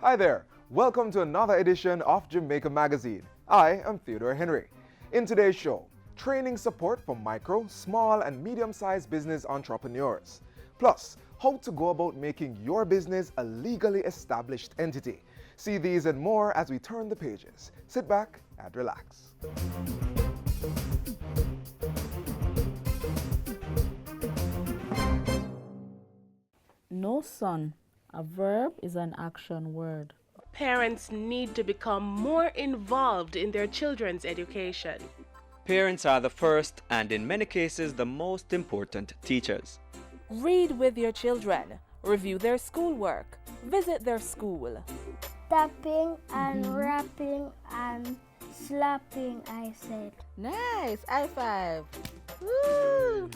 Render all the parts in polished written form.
Hi there, welcome to another edition of Jamaica Magazine. I am Theodore Henry. In today's show, training support for micro, small and medium-sized business entrepreneurs. Plus, how to go about making your business a legally established entity. See these and more as we turn the pages. Sit back and relax. No, son. A verb is an action word. Parents need to become more involved in their children's education. Parents are the first and in many cases the most important teachers. Read with your children. Review their schoolwork. Visit their school. Tapping and rapping and slapping, I said. Nice! High five! Woo!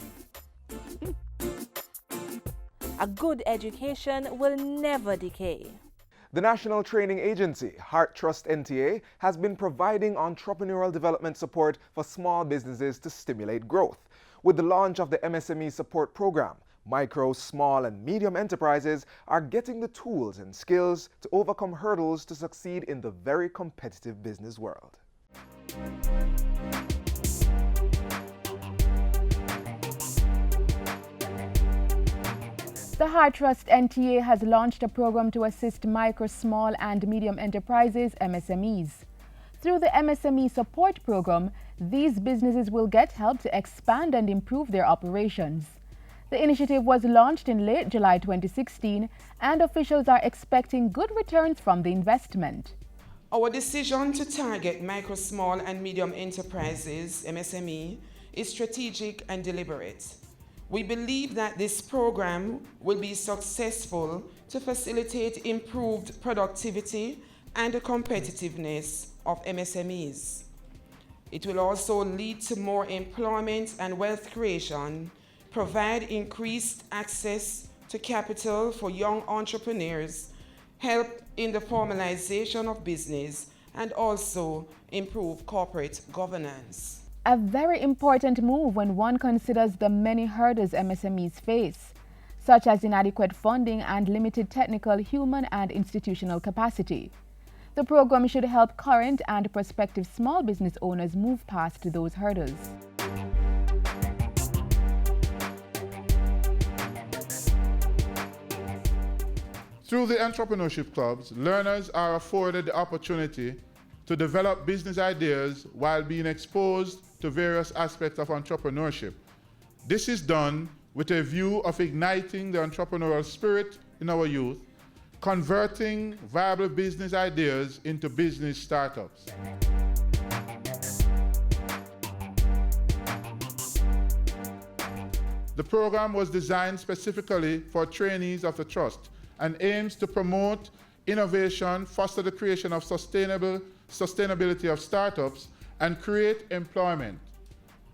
A good education will never decay. The National Training Agency, Heart Trust NTA, has been providing entrepreneurial development support for small businesses to stimulate growth. With the launch of the MSME support program, micro, small, and medium enterprises are getting the tools and skills to overcome hurdles to succeed in the very competitive business world. The Heart Trust NTA has launched a program to assist micro, small, and medium enterprises, MSMEs. Through the MSME support program, these businesses will get help to expand and improve their operations. The initiative was launched in late July 2016, and officials are expecting good returns from the investment. Our decision to target micro, small, and medium enterprises, MSME, is strategic and deliberate. We believe that this program will be successful to facilitate improved productivity and the competitiveness of MSMEs. It will also lead to more employment and wealth creation, provide increased access to capital for young entrepreneurs, help in the formalization of business, and also improve corporate governance. A very important move when one considers the many hurdles MSMEs face, such as inadequate funding and limited technical, human, and institutional capacity. The program should help current and prospective small business owners move past those hurdles. Through the entrepreneurship clubs, learners are afforded the opportunity to develop business ideas while being exposed to various aspects of entrepreneurship. This is done with a view of igniting the entrepreneurial spirit in our youth, converting viable business ideas into business startups. The program was designed specifically for trainees of the Trust and aims to promote innovation, foster the creation of sustainability of startups, and create employment.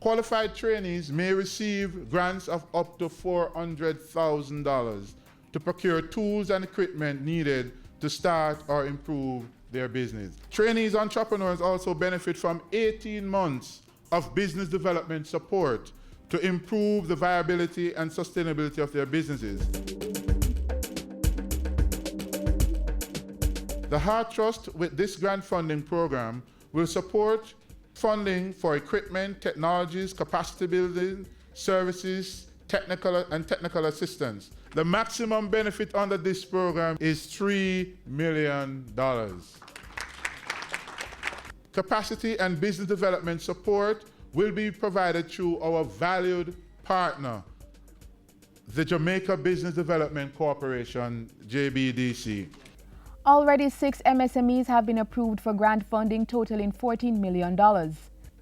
Qualified trainees may receive grants of up to $400,000 to procure tools and equipment needed to start or improve their business. Trainees entrepreneurs also benefit from 18 months of business development support to improve the viability and sustainability of their businesses. The Heart Trust, with this grant funding program, will support funding for equipment, technologies, capacity building, services, technical assistance. The maximum benefit under this program is $3 million. Capacity and business development support will be provided through our valued partner, the Jamaica Business Development Corporation, JBDC. Already 6 MSMEs have been approved for grant funding totaling $14 million.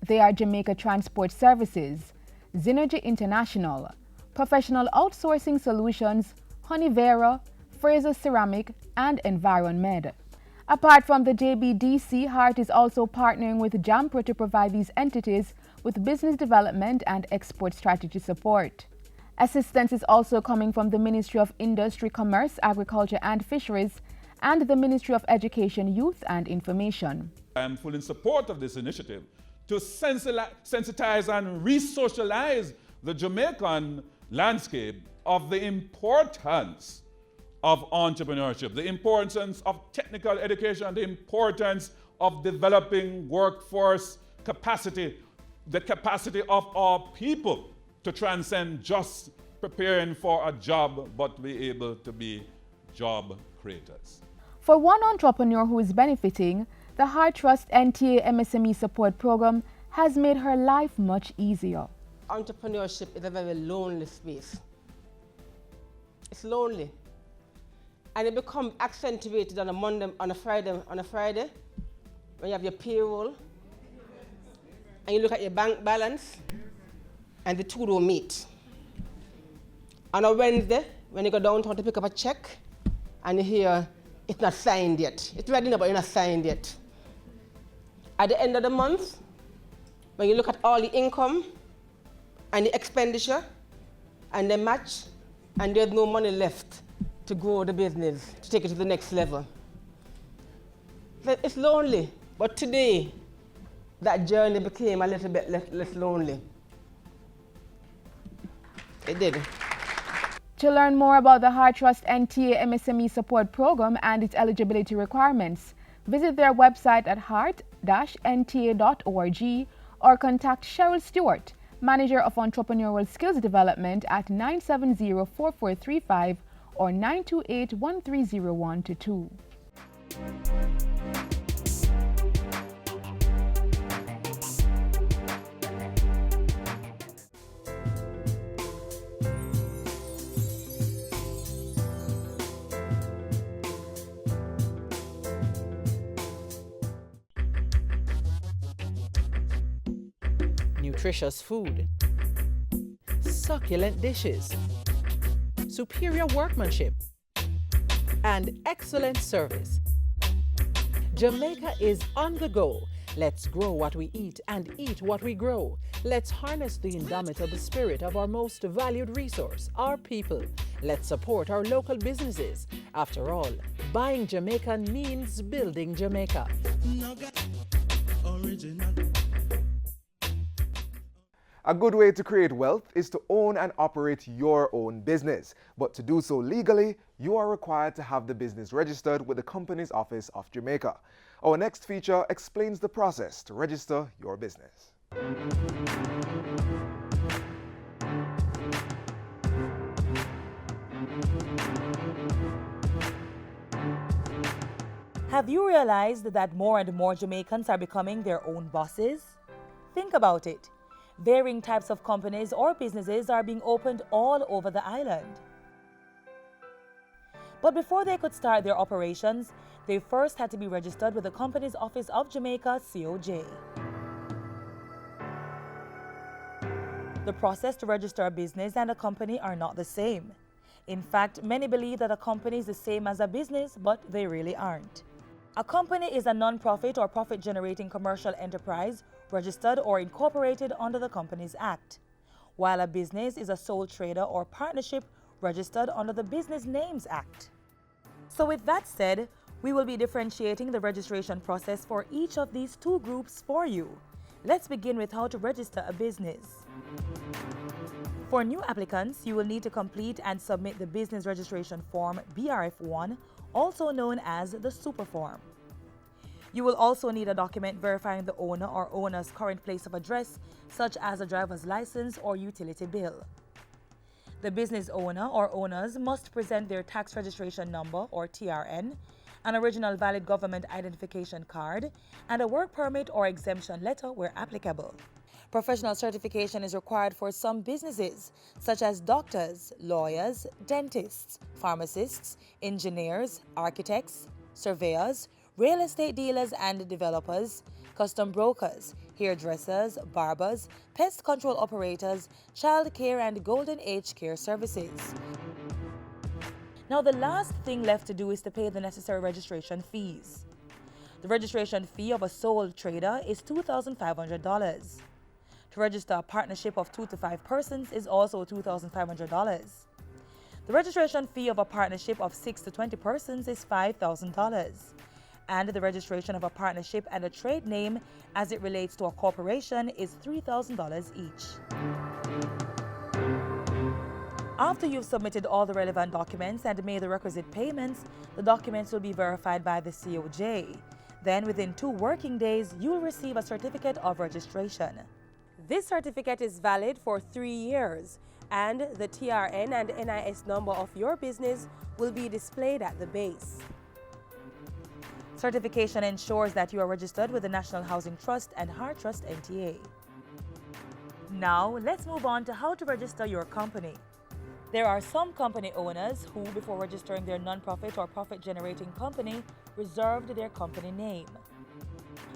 They are Jamaica Transport Services, Synergy International, Professional Outsourcing Solutions, Honeyvera, Fraser Ceramic, and EnvironMed. Apart from the JBDC, Heart is also partnering with JAMPRO to provide these entities with business development and export strategy support. Assistance is also coming from the Ministry of Industry, Commerce, Agriculture and Fisheries and the Ministry of Education, Youth and Information. I am fully in support of this initiative to sensitize and re-socialize the Jamaican landscape of the importance of entrepreneurship, the importance of technical education, the importance of developing workforce capacity, the capacity of our people to transcend just preparing for a job, but be able to be job creators. For one entrepreneur who is benefiting, the Heart Trust NTA MSME Support Program has made her life much easier. Entrepreneurship is a very lonely space. It's lonely. And it becomes accentuated on a Friday when you have your payroll and you look at your bank balance and the two don't meet. On a Wednesday, when you go downtown to pick up a check and you hear it's not signed yet. It's ready now, but it's not signed yet. At the end of the month, when you look at all the income and the expenditure and the match, and there's no money left to grow the business, to take it to the next level. It's lonely, but today, that journey became a little bit less lonely. It did. To learn more about the Heart Trust NTA MSME Support Program and its eligibility requirements, visit their website at heart-nta.org or contact Cheryl Stewart, Manager of Entrepreneurial Skills Development at 970-4435 or 928-130122. Nutritious food, succulent dishes, superior workmanship, and excellent service. Jamaica is on the go. Let's grow what we eat and eat what we grow. Let's harness the indomitable spirit of our most valued resource, our people. Let's support our local businesses. After all, buying Jamaican means building Jamaica. A good way to create wealth is to own and operate your own business. But to do so legally, you are required to have the business registered with the Companies Office of Jamaica. Our next feature explains the process to register your business. Have you realized that more and more Jamaicans are becoming their own bosses? Think about it. Varying types of companies or businesses are being opened all over the island. But before they could start their operations, they first had to be registered with the Companies Office of Jamaica, COJ. The process to register a business and a company are not the same. In fact, many believe that a company is the same as a business, but they really aren't. A company is a non-profit or profit-generating commercial enterprise registered or incorporated under the Companies Act, while a business is a sole trader or partnership registered under the Business Names Act. So with that said, we will be differentiating the registration process for each of these two groups for you. Let's begin with how to register a business. For new applicants, you will need to complete and submit the Business Registration Form BRF1, also known as the Super Form. You will also need a document verifying the owner or owner's current place of address, such as a driver's license or utility bill. The business owner or owners must present their tax registration number or TRN, an original valid government identification card, and a work permit or exemption letter where applicable. Professional certification is required for some businesses, such as doctors, lawyers, dentists, pharmacists, engineers, architects, surveyors, real estate dealers and developers, custom brokers, hairdressers, barbers, pest control operators, child care and golden age care services. Now the last thing left to do is to pay the necessary registration fees. The registration fee of a sole trader is $2,500. To register a partnership of 2 to 5 persons is also $2,500. The registration fee of a partnership of 6 to 20 persons is $5,000. And the registration of a partnership and a trade name as it relates to a corporation is $3,000 each. After you've submitted all the relevant documents and made the requisite payments, the documents will be verified by the COJ. Then within 2 working days, you will receive a certificate of registration. This certificate is valid for 3 years, and the TRN and NIS number of your business will be displayed at the base. Certification ensures that you are registered with the National Housing Trust and Heart Trust NTA. Now, let's move on to how to register your company. There are some company owners who, before registering their non-profit or profit-generating company, reserved their company name.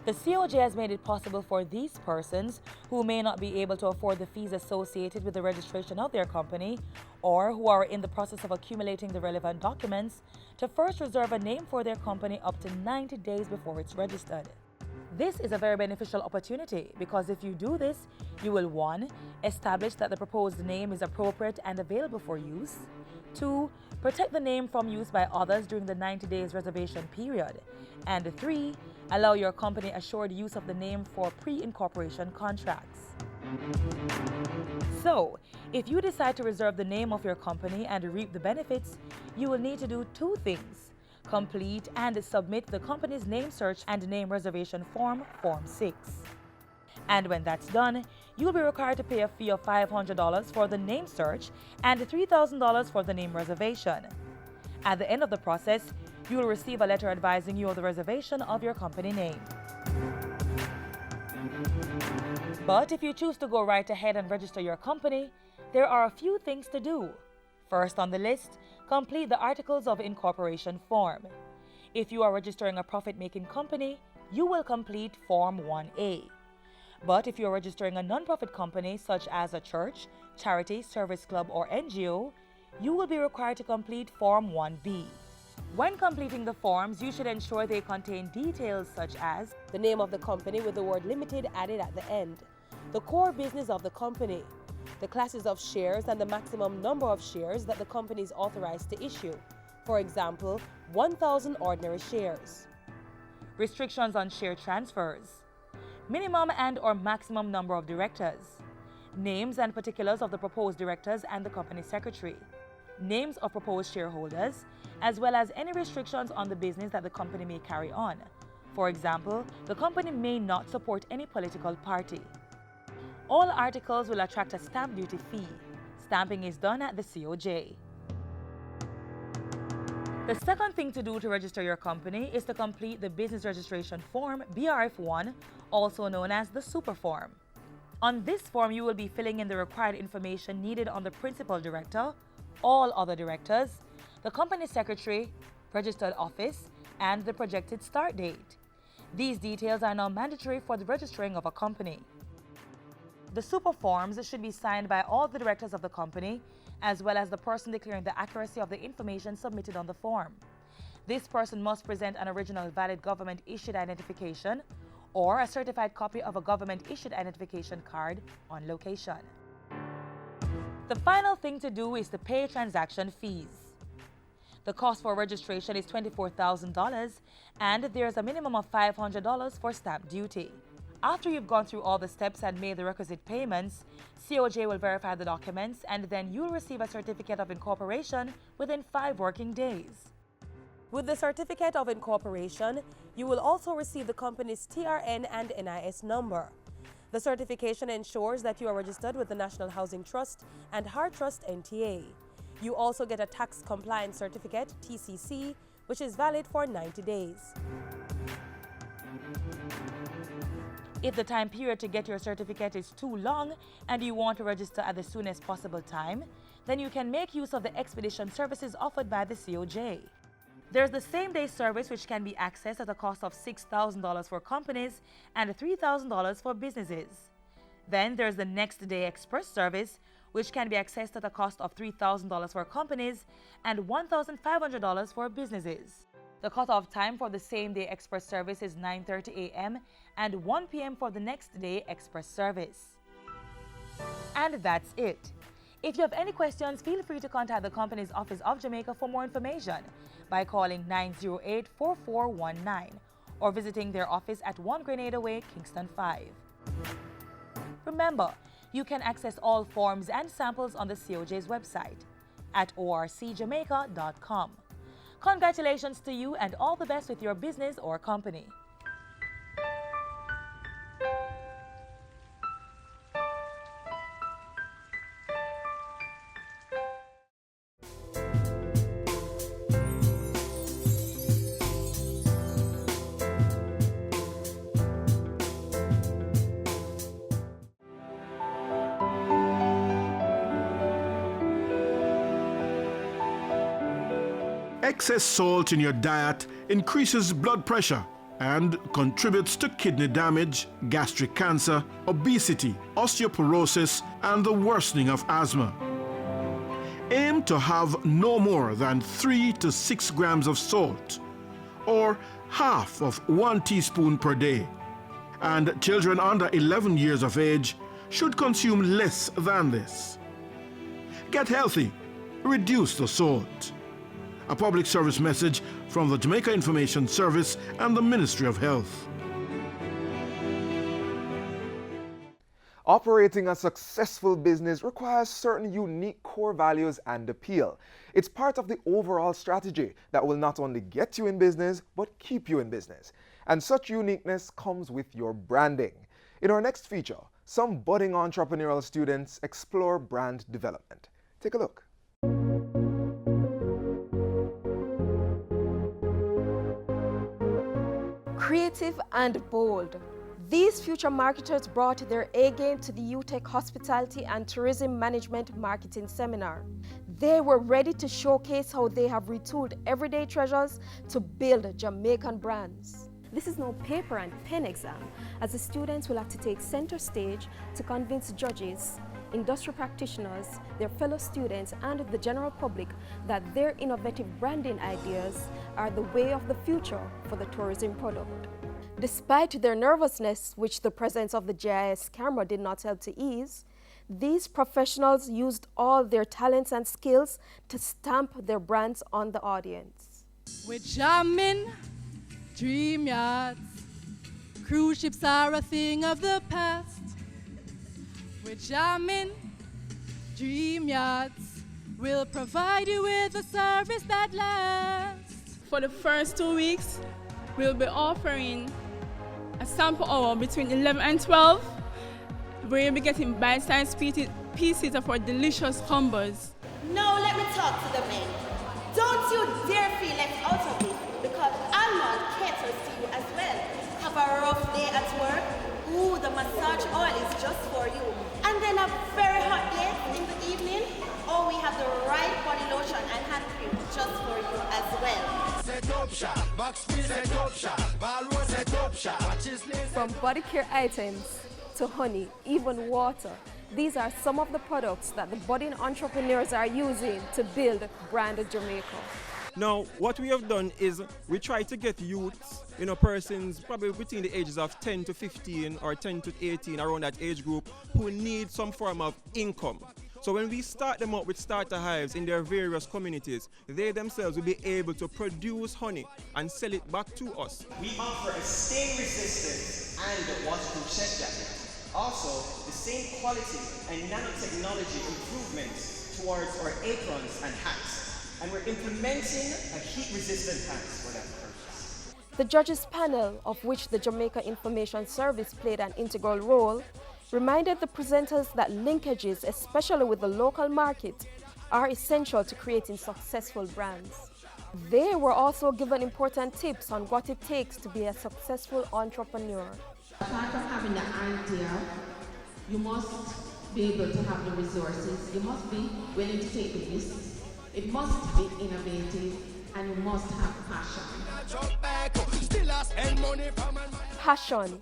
The COJ has made it possible for these persons who may not be able to afford the fees associated with the registration of their company, or who are in the process of accumulating the relevant documents, to first reserve a name for their company up to 90 days before it's registered. This is a very beneficial opportunity because if you do this, you will 1. Establish that the proposed name is appropriate and available for use. 2. Protect the name from use by others during the 90 days reservation period. And 3. Allow your company assured use of the name for pre-incorporation contracts. So, if you decide to reserve the name of your company and reap the benefits, you will need to do 2 things. Complete and submit the company's name search and name reservation form, Form 6. And when that's done, you will be required to pay a fee of $500 for the name search and $3,000 for the name reservation. At the end of the process, you will receive a letter advising you of the reservation of your company name. But if you choose to go right ahead and register your company, there are a few things to do. First on the list, complete the Articles of Incorporation form. If you are registering a profit-making company, you will complete Form 1A. But if you are registering a non-profit company such as a church, charity, service club, or NGO, you will be required to complete Form 1B. When completing the forms, you should ensure they contain details such as the name of the company with the word limited added at the end, the core business of the company, the classes of shares and the maximum number of shares that the company is authorized to issue. For example, 1,000 ordinary shares. Restrictions on share transfers. Minimum and/or maximum number of directors. Names and particulars of the proposed directors and the company secretary. Names of proposed shareholders, as well as any restrictions on the business that the company may carry on. For example, the company may not support any political party. All articles will attract a stamp duty fee. Stamping is done at the COJ. The second thing to do to register your company is to complete the Business Registration Form, BRF1, also known as the Super Form. On this form, you will be filling in the required information needed on the principal director, all other directors, the company secretary, registered office, and the projected start date. These details are now mandatory for the registering of a company. The super forms should be signed by all the directors of the company, as well as the person declaring the accuracy of the information submitted on the form. This person must present an original valid government-issued identification or a certified copy of a government-issued identification card on location. The final thing to do is to pay transaction fees. The cost for registration is $24,000, and there's a minimum of $500 for stamp duty. After you've gone through all the steps and made the requisite payments, COJ will verify the documents, and then you'll receive a certificate of incorporation within 5 working days. With the certificate of incorporation, you will also receive the company's TRN and NIS number. The certification ensures that you are registered with the National Housing Trust and Heart Trust NTA. You also get a tax compliance certificate, TCC, which is valid for 90 days. If the time period to get your certificate is too long and you want to register at the soonest possible time, then you can make use of the expedition services offered by the COJ. There's the same-day service which can be accessed at a cost of $6,000 for companies and $3,000 for businesses. Then there's the next-day express service, which can be accessed at a cost of $3,000 for companies and $1,500 for businesses. The cutoff time for the same-day express service is 9:30 a.m. and 1 p.m. for the next-day express service. And that's it. If you have any questions, feel free to contact the company's Office of Jamaica for more information by calling 908-4419 or visiting their office at 1 Grenada Way, Kingston 5. Remember, You can access all forms and samples on the COJ's website at orcjamaica.com. Congratulations to you and all the best with your business or company. Excess salt in your diet increases blood pressure and contributes to kidney damage, gastric cancer, obesity, osteoporosis, and the worsening of asthma. Aim to have no more than 3 to 6 grams of salt, or half of 1 teaspoon per day. And children under 11 years of age should consume less than this. Get healthy. Reduce the salt. A public service message from the Jamaica Information Service and the Ministry of Health. Operating a successful business requires certain unique core values and appeal. It's part of the overall strategy that will not only get you in business, but keep you in business. And such uniqueness comes with your branding. In our next feature, some budding entrepreneurial students explore brand development. Take a look. Creative and bold. These future marketers brought their A-game to the UTech Hospitality and Tourism Management Marketing Seminar. They were ready to showcase how they have retooled everyday treasures to build Jamaican brands. This is no paper and pen exam, as the students will have to take center stage to convince judges, industry practitioners, their fellow students, and the general public that their innovative branding ideas are the way of the future for the tourism product. Despite their nervousness, which the presence of the GIS camera did not help to ease, these professionals used all their talents and skills to stamp their brands on the audience. We're jamming, dream yachts, cruise ships are a thing of the past. We're jamming, dream yachts, we'll provide you with a service that lasts. For the first 2 weeks, we'll be offering a sample hour between 11 and 12, where you'll be getting bite-sized pieces of our delicious combos. Now let me talk to the men. Don't you dare feel left out of this, because Almond caters to you as well. Have a rough day at work? Ooh, the massage oil is just for you. And then a very hot day in the evening? Oh, we have the right body lotion and hand cream just for you as well. Set up shop, box set up shop, Balro set up shop. From body care items to honey, even water, these are some of the products that the budding entrepreneurs are using to build Brand Jamaica. Now, what we have done is we try to get youths, persons probably between the ages of 10 to 15 or 10 to 18, around that age group, who need some form of income. So when we start them up with starter hives in their various communities, they themselves will be able to produce honey and sell it back to us. We offer a stain resistant and waterproof chest jacket. Also, the same quality and nanotechnology improvements towards our aprons and hats. And we're implementing a heat-resistant hats for that purpose. The judges panel, of which the Jamaica Information Service played an integral role, reminded the presenters that linkages, especially with the local market, are essential to creating successful brands. They were also given important tips on what it takes to be a successful entrepreneur. Apart from having the idea, you must be able to have the resources, you must be willing to take the risks, it must be innovative, and you must have passion. Passion.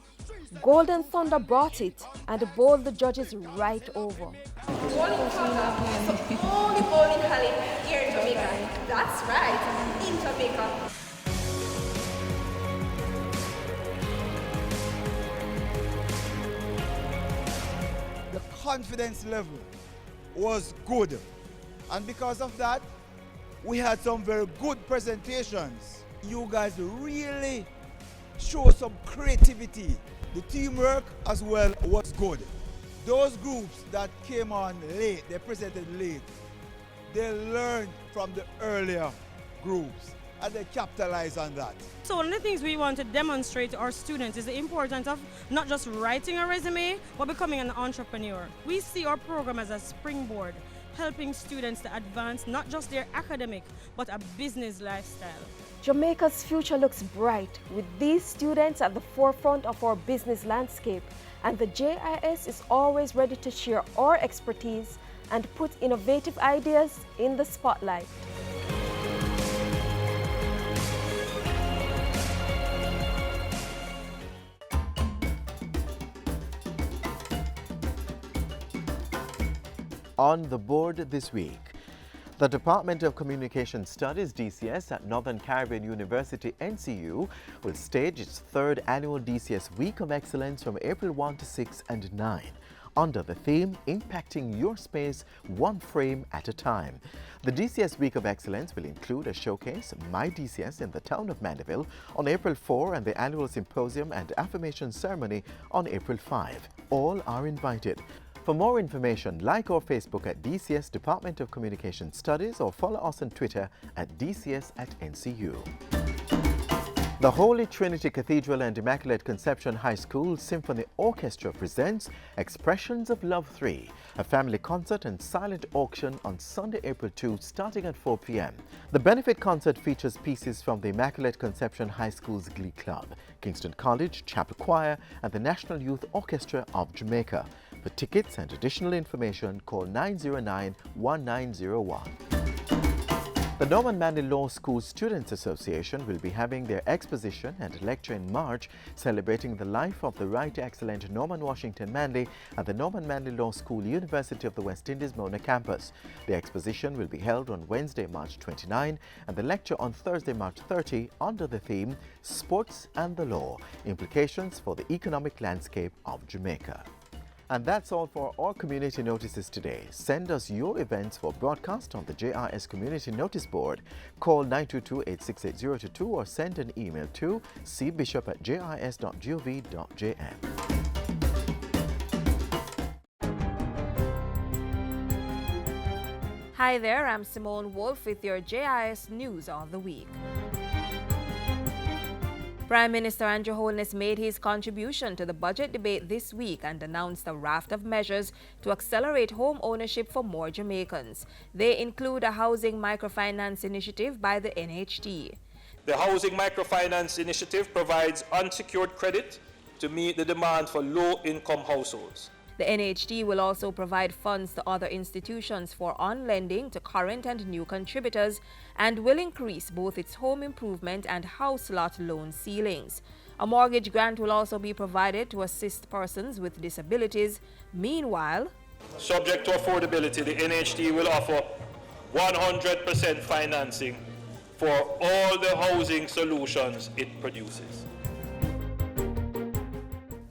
Golden Thunder brought it and bowled the judges right over. Bowling Thunder is the only bowling alley here in Jamaica. That's right, in Jamaica. The confidence level was good, and because of that, we had some very good presentations. You guys really show some creativity. The teamwork as well was good. Those groups that came on late, they presented late, they learned from the earlier groups and they capitalize on that. So one of the things we want to demonstrate to our students is the importance of not just writing a resume, but becoming an entrepreneur. We see our program as a springboard, helping students to advance not just their academic, but a business lifestyle. Jamaica's future looks bright with these students at the forefront of our business landscape, and the JIS is always ready to share our expertise and put innovative ideas in the spotlight. On the board this week, the Department of Communication Studies, DCS, at Northern Caribbean University, NCU, will stage its third annual DCS Week of Excellence from April 1 to 6 and 9, under the theme, Impacting Your Space One Frame at a Time. The DCS Week of Excellence will include a showcase, My DCS, in the town of Mandeville on April 4 and the annual symposium and affirmation ceremony on April 5. All are invited. For more information, like our Facebook at DCS Department of Communication Studies or follow us on Twitter at DCS at NCU. The Holy Trinity Cathedral and Immaculate Conception High School Symphony Orchestra presents Expressions of Love 3, a family concert and silent auction on Sunday, April 2, starting at 4 p.m. The benefit concert features pieces from the Immaculate Conception High School's Glee Club, Kingston College, Chapel Choir, and the National Youth Orchestra of Jamaica. For tickets and additional information, call 909-1901. The Norman Manley Law School Students Association will be having their exposition and lecture in March celebrating the life of the right excellent Norman Washington Manley at the Norman Manley Law School, University of the West Indies, Mona campus. The exposition will be held on Wednesday, March 29 and the lecture on Thursday, March 30 under the theme Sports and the Law, Implications for the Economic Landscape of Jamaica. And that's all for our community notices today. Send us your events for broadcast on the JRS Community Notice Board. Call 922-868-022 or send an email to cbishop@jrs.gov.jm. Hi there, I'm Simone Wolf with your JIS News of the Week. Prime Minister Andrew Holness made his contribution to the budget debate this week and announced a raft of measures to accelerate home ownership for more Jamaicans. They include a housing microfinance initiative by the NHT. The Housing Microfinance Initiative provides unsecured credit to meet the demand for low-income households. The NHT will also provide funds to other institutions for on-lending to current and new contributors and will increase both its home improvement and house lot loan ceilings. A mortgage grant will also be provided to assist persons with disabilities. Meanwhile, subject to affordability, the NHT will offer 100% financing for all the housing solutions it produces.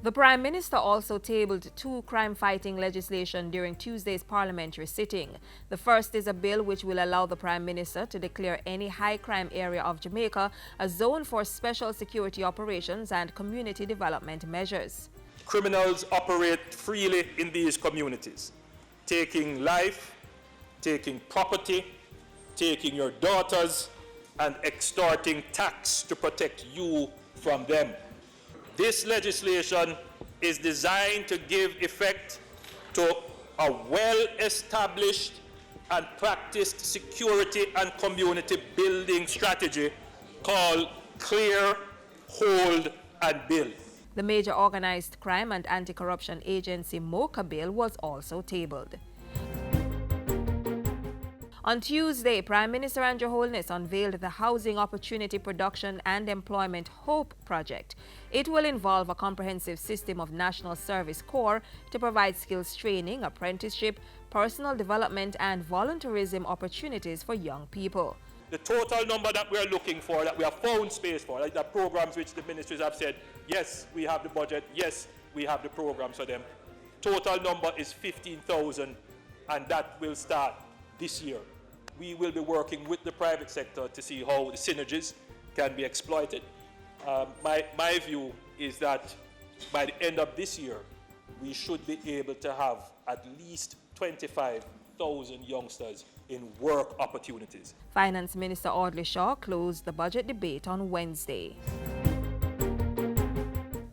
the Prime Minister also tabled two crime-fighting legislation during Tuesday's parliamentary sitting. The first is a bill which will allow the Prime Minister to declare any high-crime area of Jamaica a zone for special security operations and community development measures. Criminals operate freely in these communities, taking life, taking property, taking your daughters, and extorting tax to protect you from them. This legislation is designed to give effect to a well-established and practiced security and community building strategy called Clear, Hold, and Build. The Major Organized Crime and Anti-Corruption Agency MOCA bill was also tabled. On Tuesday, Prime Minister Andrew Holness unveiled the Housing Opportunity Production and Employment HOPE project. It will involve a comprehensive system of National Service Corps to provide skills training, apprenticeship, personal development, and volunteerism opportunities for young people. The total number that we are looking for, that we have found space for, like the programs which the ministries have said, yes, we have the budget, yes, we have the programs for them. Total number is 15,000, and that will start this year. We will be working with the private sector to see how the synergies can be exploited. My view is that by the end of this year, we should be able to have at least 25,000 youngsters in work opportunities. Finance Minister Audley Shaw closed the budget debate on Wednesday.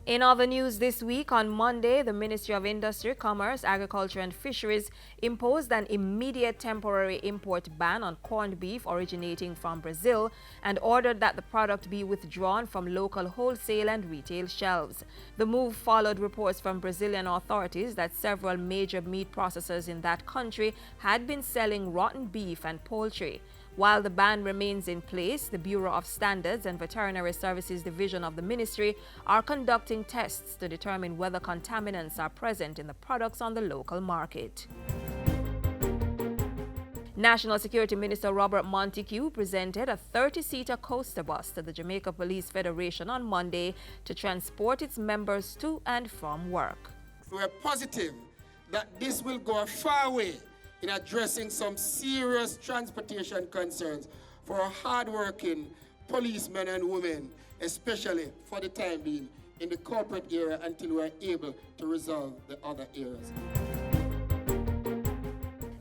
In other news this week, on Monday, the Ministry of Industry, Commerce, Agriculture and Fisheries imposed an immediate temporary import ban on corned beef originating from Brazil and ordered that the product be withdrawn from local wholesale and retail shelves. The move followed reports from Brazilian authorities that several major meat processors in that country had been selling rotten beef and poultry. While the ban remains in place, the Bureau of Standards and Veterinary Services Division of the ministry are conducting tests to determine whether contaminants are present in the products on the local market. National Security Minister Robert Montague presented a 30-seater coaster bus to the Jamaica Police Federation on Monday to transport its members to and from work. We are positive that this will go a far way in addressing some serious transportation concerns for our hard-working policemen and women, especially for the time being in the corporate area until we are able to resolve the other areas.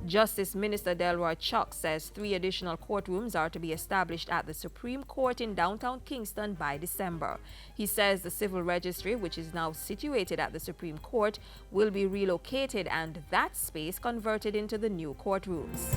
Justice Minister Delroy Chuck says 3 additional courtrooms are to be established at the Supreme Court in downtown Kingston by December. He says the civil registry, which is now situated at the Supreme Court, will be relocated and that space converted into the new courtrooms.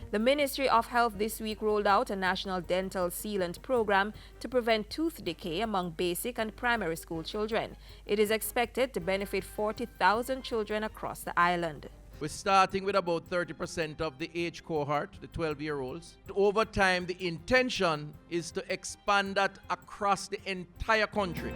The Ministry of Health this week rolled out a national dental sealant program to prevent tooth decay among basic and primary school children. It is expected to benefit 40,000 children across the island. We're starting with about 30% of the age cohort, the 12-year-olds. Over time, the intention is to expand that across the entire country.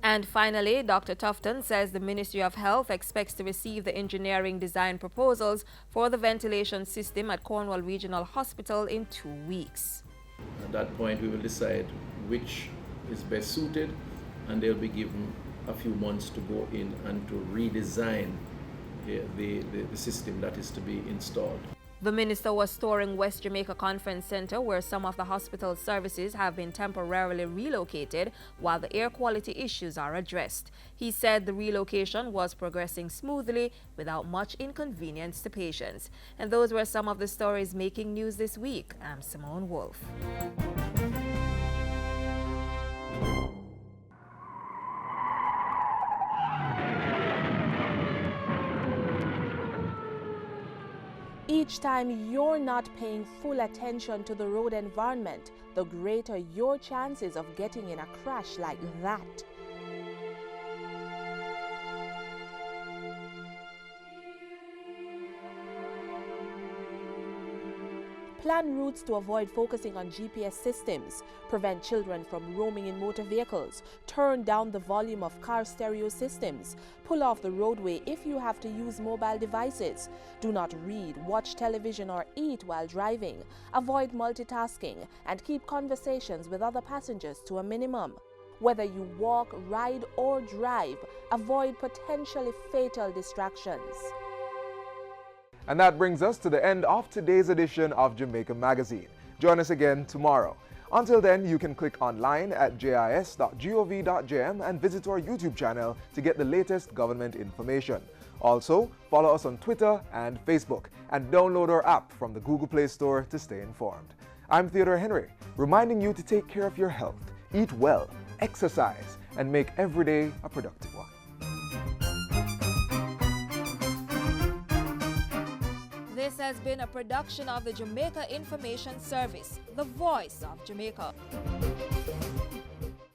And finally, Dr. Tufton says the Ministry of Health expects to receive the engineering design proposals for the ventilation system at Cornwall Regional Hospital in 2 weeks. At that point, we will decide which is best suited, and they'll be given a few months to go in and to redesign the system that is to be installed. The minister was touring West Jamaica Conference Center, where some of the hospital services have been temporarily relocated while the air quality issues are addressed. He said the relocation was progressing smoothly without much inconvenience to patients. And those were some of the stories making news this week. I'm Simone Wolf. Each time you're not paying full attention to the road environment, the greater your chances of getting in a crash like that. Plan routes to avoid focusing on GPS systems, prevent children from roaming in motor vehicles, turn down the volume of car stereo systems, pull off the roadway if you have to use mobile devices, do not read, watch television or eat while driving, avoid multitasking, and keep conversations with other passengers to a minimum. Whether you walk, ride or drive, avoid potentially fatal distractions. And that brings us to the end of today's edition of Jamaica Magazine. Join us again tomorrow. Until then, you can click online at jis.gov.jm and visit our YouTube channel to get the latest government information. Also, follow us on Twitter and Facebook and download our app from the Google Play Store to stay informed. I'm Theodore Henry, reminding you to take care of your health, eat well, exercise, and make every day a productive one. This has been a production of the Jamaica Information Service, the voice of Jamaica.